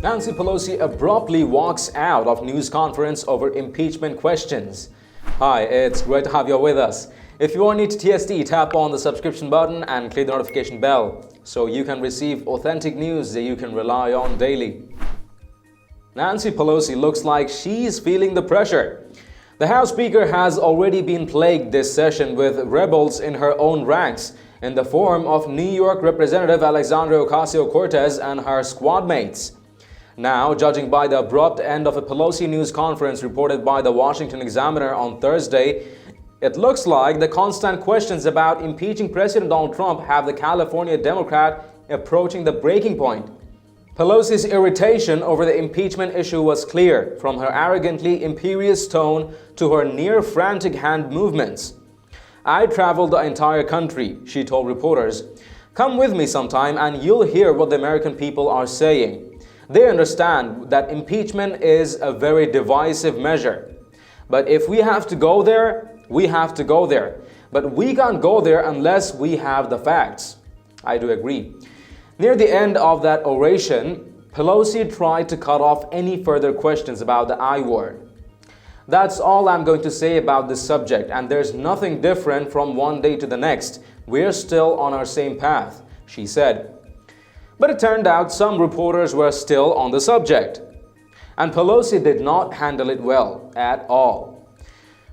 Nancy Pelosi abruptly walks out of news conference over impeachment questions. Hi, it's great to have you with us. If you are new to TST, tap on the subscription button and click the notification bell so you can receive authentic news that you can rely on daily. Nancy Pelosi looks like she's feeling the pressure. The House Speaker has already been plagued this session with rebels in her own ranks in the form of New York Representative Alexandria Ocasio-Cortez and her squad mates. Now, judging by the abrupt end of a Pelosi news conference reported by the Washington Examiner on Thursday, it looks like the constant questions about impeaching President Donald Trump have the California Democrat approaching the breaking point. Pelosi's irritation over the impeachment issue was clear, from her arrogantly imperious tone to her near-frantic hand movements. "I traveled the entire country," she told reporters. "Come with me sometime and you'll hear what the American people are saying. They understand that impeachment is a very divisive measure. But if we have to go there, we have to go there. But we can't go there unless we have the facts." I do agree. Near the end of that oration, Pelosi tried to cut off any further questions about the I word. "That's all I'm going to say about this subject, and there's nothing different from one day to the next. We're still on our same path," she said. But it turned out some reporters were still on the subject. And Pelosi did not handle it well at all.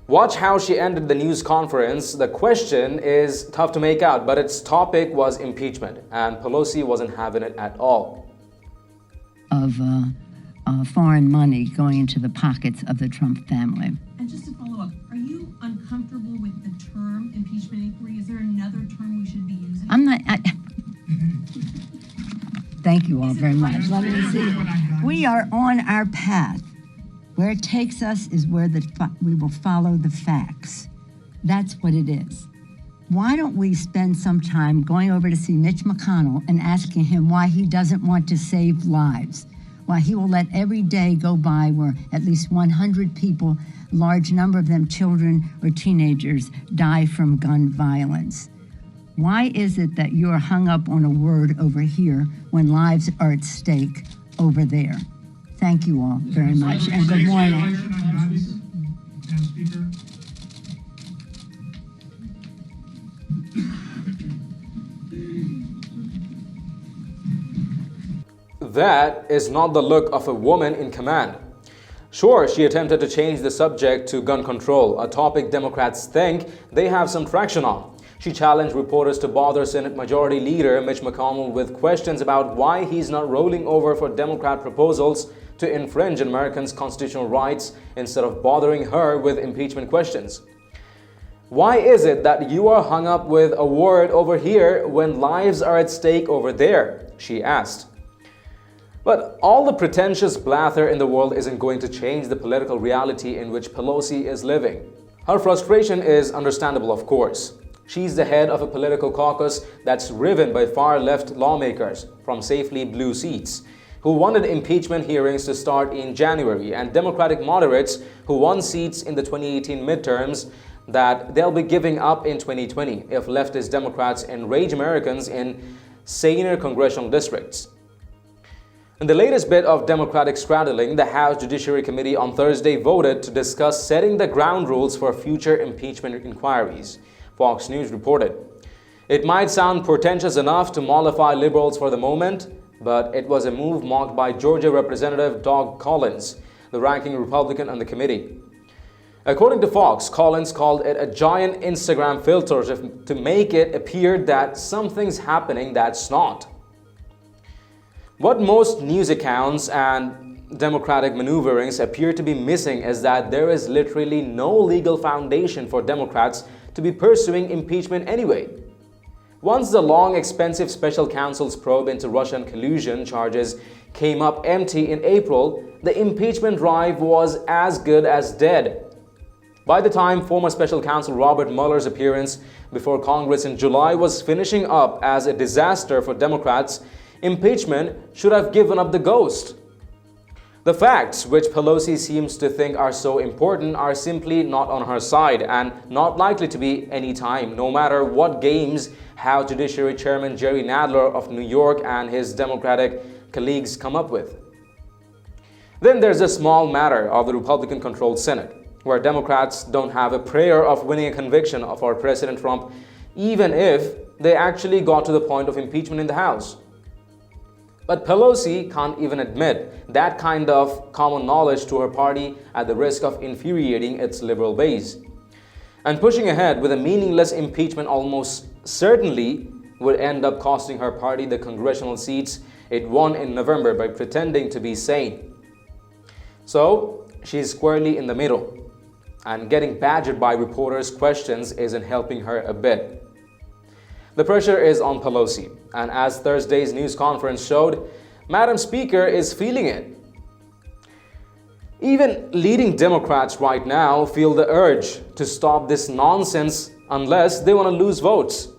Watch how she ended the news conference. The question is tough to make out, but its topic was impeachment, and Pelosi wasn't having it at all. Of foreign money going into the pockets of the Trump family. And just to follow up, are you uncomfortable with the term impeachment inquiry? Is there another term we should be using? I'm not. Thank you all very much. Let me see. We are on our path. Where it takes us is where we will follow the facts. That's what it is. Why don't we spend some time going over to see Mitch McConnell and asking him why he doesn't want to save lives? Why he will let every day go by where at least 100 people, large number of them children or teenagers, die from gun violence? Why is it that you're hung up on a word over here when lives are at stake over there? Thank you all very much, and good morning. That is not the look of a woman in command. Sure, she attempted to change the subject to gun control, a topic Democrats think they have some traction on. She challenged reporters to bother Senate Majority Leader Mitch McConnell with questions about why he's not rolling over for Democrat proposals to infringe on Americans' constitutional rights instead of bothering her with impeachment questions. "Why is it that you are hung up with a word over here when lives are at stake over there?" she asked. But all the pretentious blather in the world isn't going to change the political reality in which Pelosi is living. Her frustration is understandable, of course. She's the head of a political caucus that's riven by far-left lawmakers from safely blue seats, who wanted impeachment hearings to start in January, and Democratic moderates who won seats in the 2018 midterms that they'll be giving up in 2020 if leftist Democrats enrage Americans in saner congressional districts. In the latest bit of Democratic straddling, the House Judiciary Committee on Thursday voted to discuss setting the ground rules for future impeachment inquiries, Fox News reported. It might sound portentous enough to mollify liberals for the moment, but it was a move marked by Georgia Representative Doug Collins, the ranking Republican on the committee. According to Fox, Collins called it a giant Instagram filter to make it appear that something's happening that's not. What most news accounts and Democratic maneuverings appear to be missing is that there is literally no legal foundation for Democrats to be pursuing impeachment anyway. Once the long, expensive special counsel's probe into Russian collusion charges came up empty in April, the impeachment drive was as good as dead. By the time former special counsel Robert Mueller's appearance before Congress in July was finishing up as a disaster for Democrats, impeachment should have given up the ghost. The facts, which Pelosi seems to think are so important, are simply not on her side and not likely to be any time, no matter what games House Judiciary Chairman Jerry Nadler of New York and his Democratic colleagues come up with. Then there's a small matter of the Republican-controlled Senate, where Democrats don't have a prayer of winning a conviction of our President Trump, even if they actually got to the point of impeachment in the House. But Pelosi can't even admit that kind of common knowledge to her party at the risk of infuriating its liberal base. And pushing ahead with a meaningless impeachment almost certainly would end up costing her party the congressional seats it won in November by pretending to be sane. So she's squarely in the middle, and getting badgered by reporters' questions isn't helping her a bit. The pressure is on Pelosi, and as Thursday's news conference showed, Madam Speaker is feeling it. Even leading Democrats right now feel the urge to stop this nonsense unless they want to lose votes.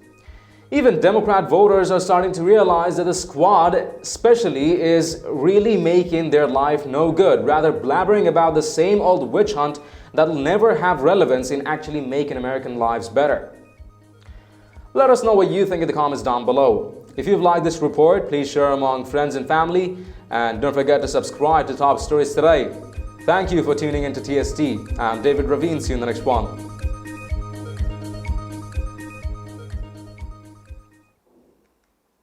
Even Democrat voters are starting to realize that the squad especially is really making their life no good, rather blabbering about the same old witch hunt that'll never have relevance in actually making American lives better. Let us know what you think in the comments down below. If you've liked this report, please share among friends and family, and don't forget to subscribe to Top Stories Today. Thank you for tuning into TST. I'm David Ravine. See you in the next one.